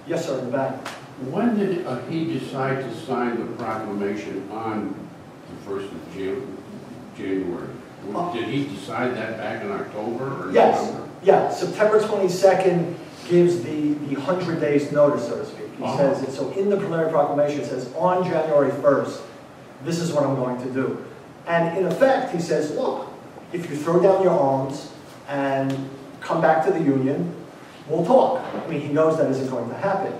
Yes, sir, in the back. When did he decide to sign the proclamation on the 1st of January? Did he decide that back in October or Yes. November? Yeah, September 22nd gives the 100 days notice, so to speak. He says, it, so in the preliminary proclamation, it says, on January 1st, this is what I'm going to do. And in effect, he says, look, if you throw down your arms and come back to the Union, we'll talk. I mean, he knows that isn't going to happen.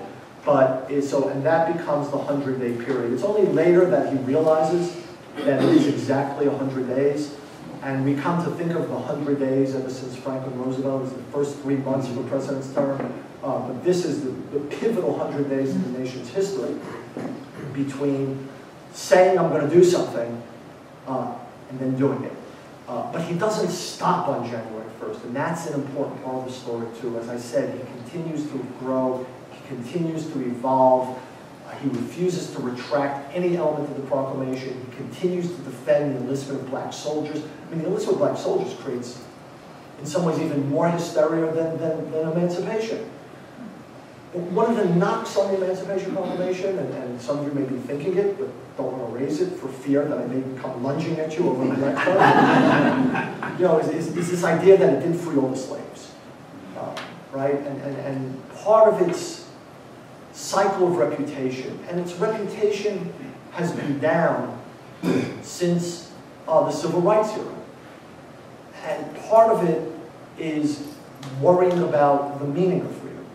But so, and that becomes the 100-day period. It's only later that he realizes that it is exactly 100 days. And we come to think of the 100 days ever since Franklin Roosevelt was the first 3 months of a president's term. But this is the pivotal 100 days in the nation's history between saying I'm going to do something and then doing it. But he doesn't stop on January 1st, and that's an important part of the story too. As I said, he continues to grow, he continues to evolve. He refuses to retract any element of the proclamation. He continues to defend the enlistment of black soldiers. I mean, the enlistment of black soldiers creates, in some ways, even more hysteria than emancipation. One of the knocks on the Emancipation Proclamation, and some of you may be thinking it, but don't want to raise it for fear that I may come lunging at you over the next one, is this idea that it didn't free all the slaves, right? And part of its cycle of reputation, and its reputation has been down since the Civil Rights era. And part of it is worrying about the meaning of freedom.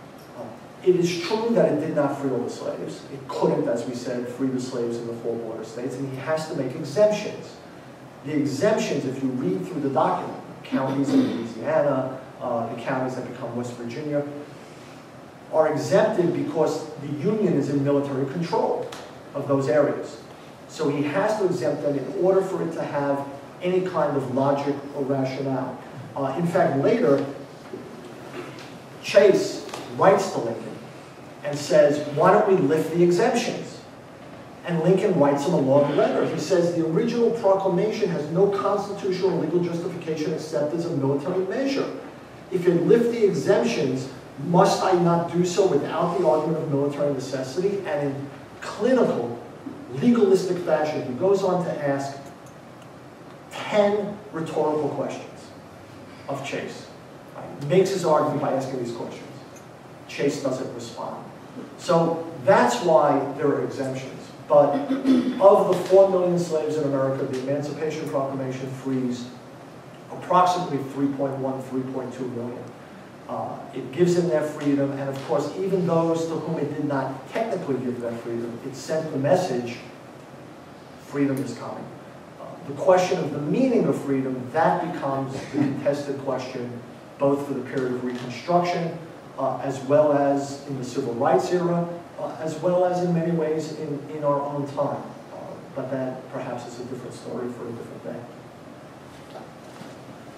It is true that it did not free all the slaves. It couldn't, as we said, free the slaves in the 4 border states, and he has to make exemptions. The exemptions, if you read through the document, counties in Louisiana, the counties that become West Virginia, are exempted because the Union is in military control of those areas. So he has to exempt them in order for it to have any kind of logic or rationale. In fact, later, Chase writes to Lincoln and says, why don't we lift the exemptions? And Lincoln writes him a long letter. He says, the original proclamation has no constitutional or legal justification except as a military measure. If you lift the exemptions, must I not do so without the argument of military necessity? And in clinical, legalistic fashion, he goes on to ask 10 rhetorical questions of Chase. Right? Makes his argument by asking these questions. Chase doesn't respond. So that's why there are exemptions. But of the 4 million slaves in America, the Emancipation Proclamation frees approximately 3.1, 3.2 million. It gives them their freedom, and of course, even those to whom it did not technically give their freedom, it sent the message, freedom is coming. The question of the meaning of freedom, that becomes the contested question, both for the period of Reconstruction, as well as in the Civil Rights era, as well as in many ways in our own time. But that perhaps is a different story for a different day.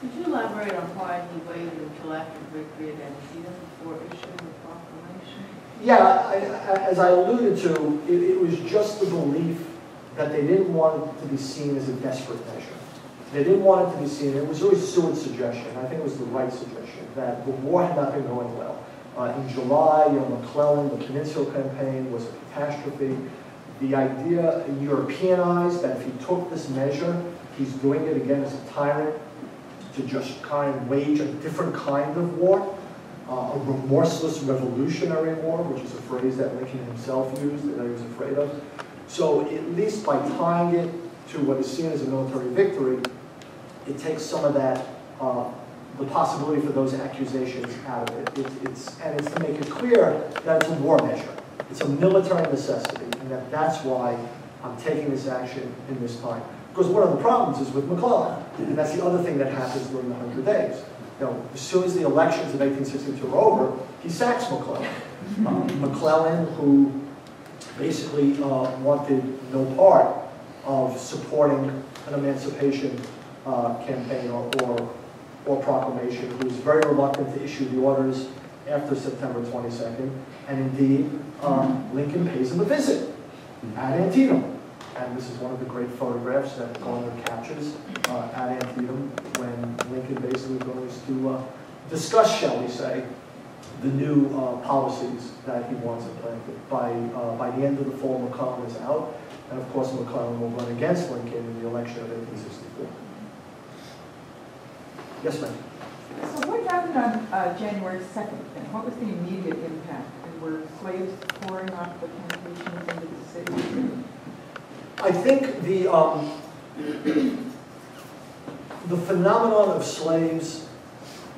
Could you elaborate on why he waited until after victory at Antietam before issuing the proclamation? Yeah, as I alluded to, it was just the belief that they didn't want it to be seen as a desperate measure. They didn't want it to be seen, it was always Seward's suggestion, I think it was the right suggestion, that the war had not been going well. In July, McClellan, the Peninsula Campaign was a catastrophe. The idea, Europeanized, that if he took this measure, he's doing it again as a tyrant, to just kind of wage a different kind of war, a remorseless revolutionary war, which is a phrase that Lincoln himself used that he was afraid of. So at least by tying it to what is seen as a military victory, it takes some of that, the possibility for those accusations out of it. And it's to make it clear that it's a war measure. It's a military necessity, and that's why I'm taking this action in this time. Because one of the problems is with McClellan, and that's the other thing that happens during the 100 days. As soon as the elections of 1862 are over, he sacks McClellan. McClellan, who basically wanted no part of supporting an emancipation campaign or proclamation, who was very reluctant to issue the orders after September 22nd. And indeed, Lincoln pays him a visit at Antietam. And this is one of the great photographs that Garner captures at Antietam when Lincoln basically goes to discuss, shall we say, the new policies that he wants implemented. By the end of the fall, McClellan is out, and of course McClellan will run against Lincoln in the election of 1864. Yes, ma'am. So what happened on January 2nd then? What was the immediate impact? And were slaves pouring off the plantations into the city? I think the phenomenon of slaves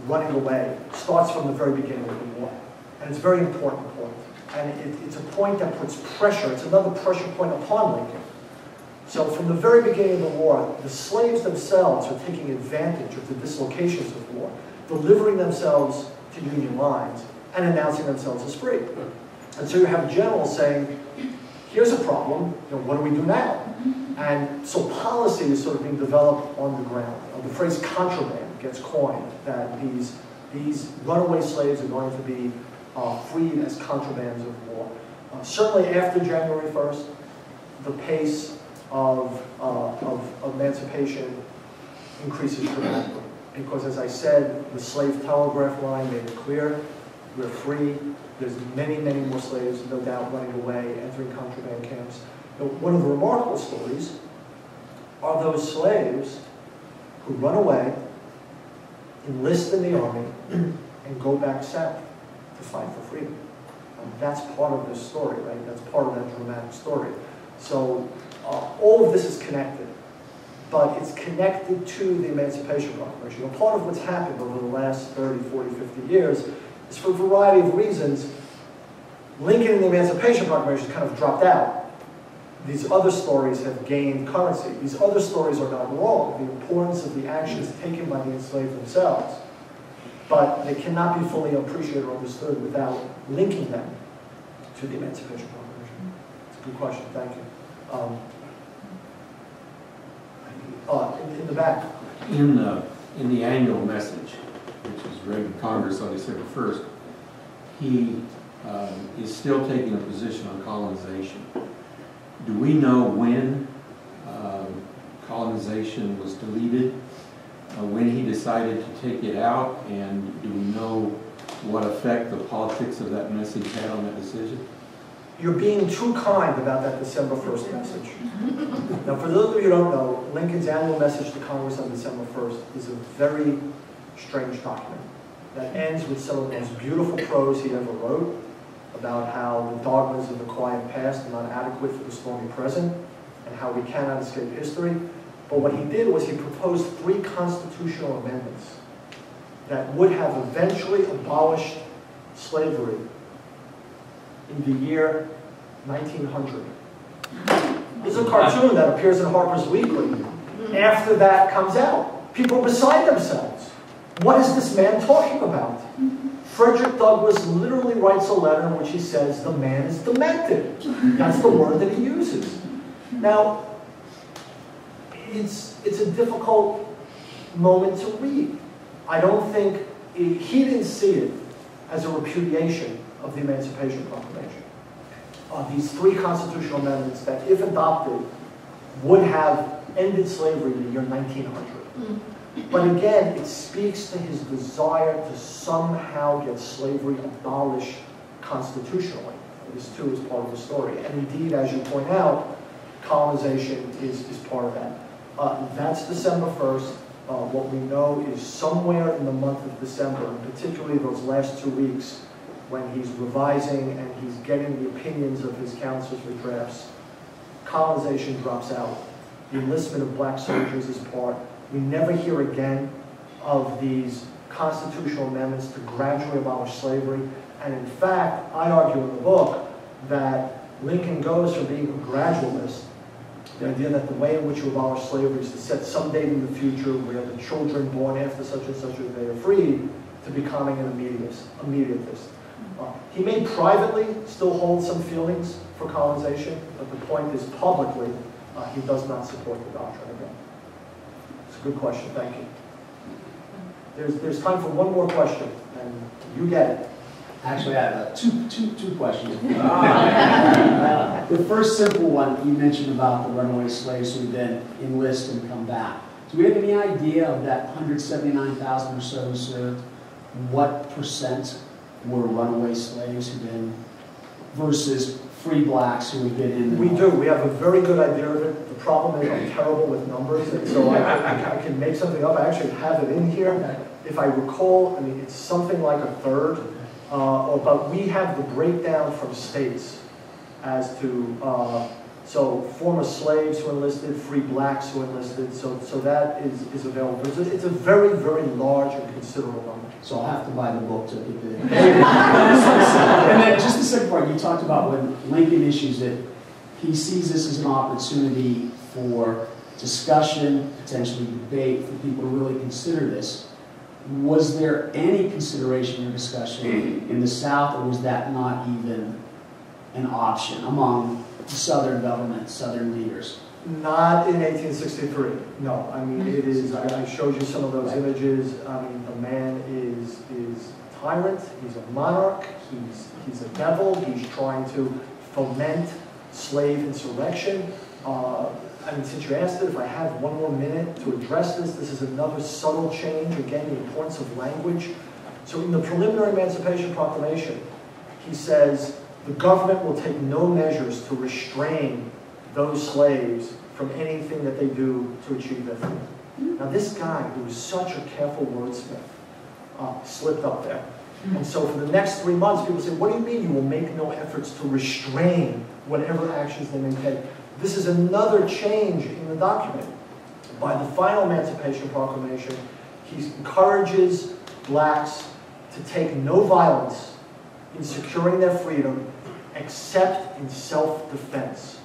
running away starts from the very beginning of the war. And it's a very important point. And it's a point that puts pressure, it's another pressure point upon Lincoln. So from the very beginning of the war, the slaves themselves are taking advantage of the dislocations of war, delivering themselves to Union lines and announcing themselves as free. And so you have generals saying, here's a problem, what do we do now? And so policy is sort of being developed on the ground. The phrase contraband gets coined, that these runaway slaves are going to be freed as contrabands of war. Certainly after January 1st, the pace of emancipation increases dramatically. Because as I said, the slave telegraph line made it clear, we're free. There's many, many more slaves, no doubt, running away, entering contraband camps. One of the remarkable stories are those slaves who run away, enlist in the army, and go back south to fight for freedom. And that's part of this story, right? That's part of that dramatic story. So all of this is connected, but it's connected to the Emancipation Proclamation. Part of what's happened over the last 30, 40, 50 years is for a variety of reasons. Lincoln and the Emancipation Proclamation kind of dropped out. These other stories have gained currency. These other stories are not wrong. The importance of the actions taken by the enslaved themselves, but they cannot be fully appreciated or understood without linking them to the Emancipation Proclamation. It's a good question. Thank you. In the back. In the annual message, which is read in Congress on December 1st, he is still taking a position on colonization. Do we know when colonization was deleted, when he decided to take it out, and do we know what effect the politics of that message had on that decision? You're being too kind about that December 1st message. Now, for those of you who don't know, Lincoln's annual message to Congress on December 1st is a very strange document that ends with some of the most beautiful prose he ever wrote about how the dogmas of the quiet past are not adequate for the stormy present and how we cannot escape history. But what he did was he proposed 3 constitutional amendments that would have eventually abolished slavery in the year 1900. This is a cartoon that appears in Harper's Weekly. After that comes out, people are beside themselves. What is this man talking about? Frederick Douglass literally writes a letter in which he says the man is demented. That's the word that he uses. Now, it's a difficult moment to read. I don't think he didn't see it as a repudiation of the Emancipation Proclamation. These 3 constitutional amendments that, if adopted, would have ended slavery in the year 1900. But again, it speaks to his desire to somehow get slavery abolished constitutionally. This too is part of the story. And indeed, as you point out, colonization is part of that. That's December 1st. What we know is somewhere in the month of December, and particularly those last 2 weeks, when he's revising and he's getting the opinions of his counselors for drafts, colonization drops out. The enlistment of black soldiers is part. We never hear again of these constitutional amendments to gradually abolish slavery. And in fact, I argue in the book that Lincoln goes from being a gradualist, the idea that the way in which you abolish slavery is to set some date in the future where the children born after such and such a day are freed, to becoming an immediatist. He may privately still hold some feelings for colonization, but the point is publicly, he does not support the doctrine again. It's a good question, thank you. There's time for one more question, and you get it. Actually, I have two questions. The first simple one, you mentioned about the runaway slaves who then enlist and come back. Do we have any idea of that 179,000 or so who served, what percent were runaway slaves who've been, versus free blacks who have been in the We North? do. We have a very good idea of it. The problem is I'm terrible with numbers, and so I can make something up. I actually have it in here. If I recall, I mean, it's something like a third. But we have the breakdown from states as to, so former slaves who enlisted, free blacks who enlisted, so that is available. It's a very, very large and considerable number. So I'll have to buy the book to get the... And then just the second part, you talked about when Lincoln issues it, he sees this as an opportunity for discussion, potentially debate, for people to really consider this. Was there any consideration or discussion in the South, or was that not even an option among Southern government, Southern leaders? Not in 1863, no. I mean, it is, I showed you some of those images. I mean, the man is a tyrant, he's a monarch, he's a devil, he's trying to foment slave insurrection. I mean, since you asked it, if I have one more minute to address this, this is another subtle change, again, the importance of language. So in the preliminary Emancipation Proclamation, he says, the government will take no measures to restrain those slaves from anything that they do to achieve their freedom. Now this guy, who was such a careful wordsmith, slipped up there. And so for the next 3 months, people say, what do you mean you will make no efforts to restrain whatever actions they may take? This is another change in the document. By the final Emancipation Proclamation, he encourages blacks to take no violence in securing their freedom except in self-defense.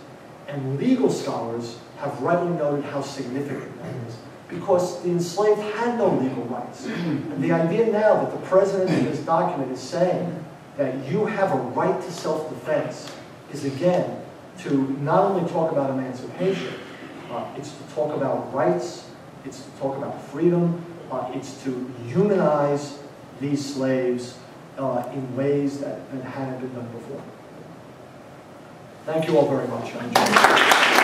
And legal scholars have rightly noted how significant that is, because the enslaved had no legal rights. And the idea now that the president in this document is saying that you have a right to self-defense is, again, to not only talk about emancipation, it's to talk about rights, it's to talk about freedom, it's to humanize these slaves in ways that hadn't been done before. Thank you all very much. I enjoyed it.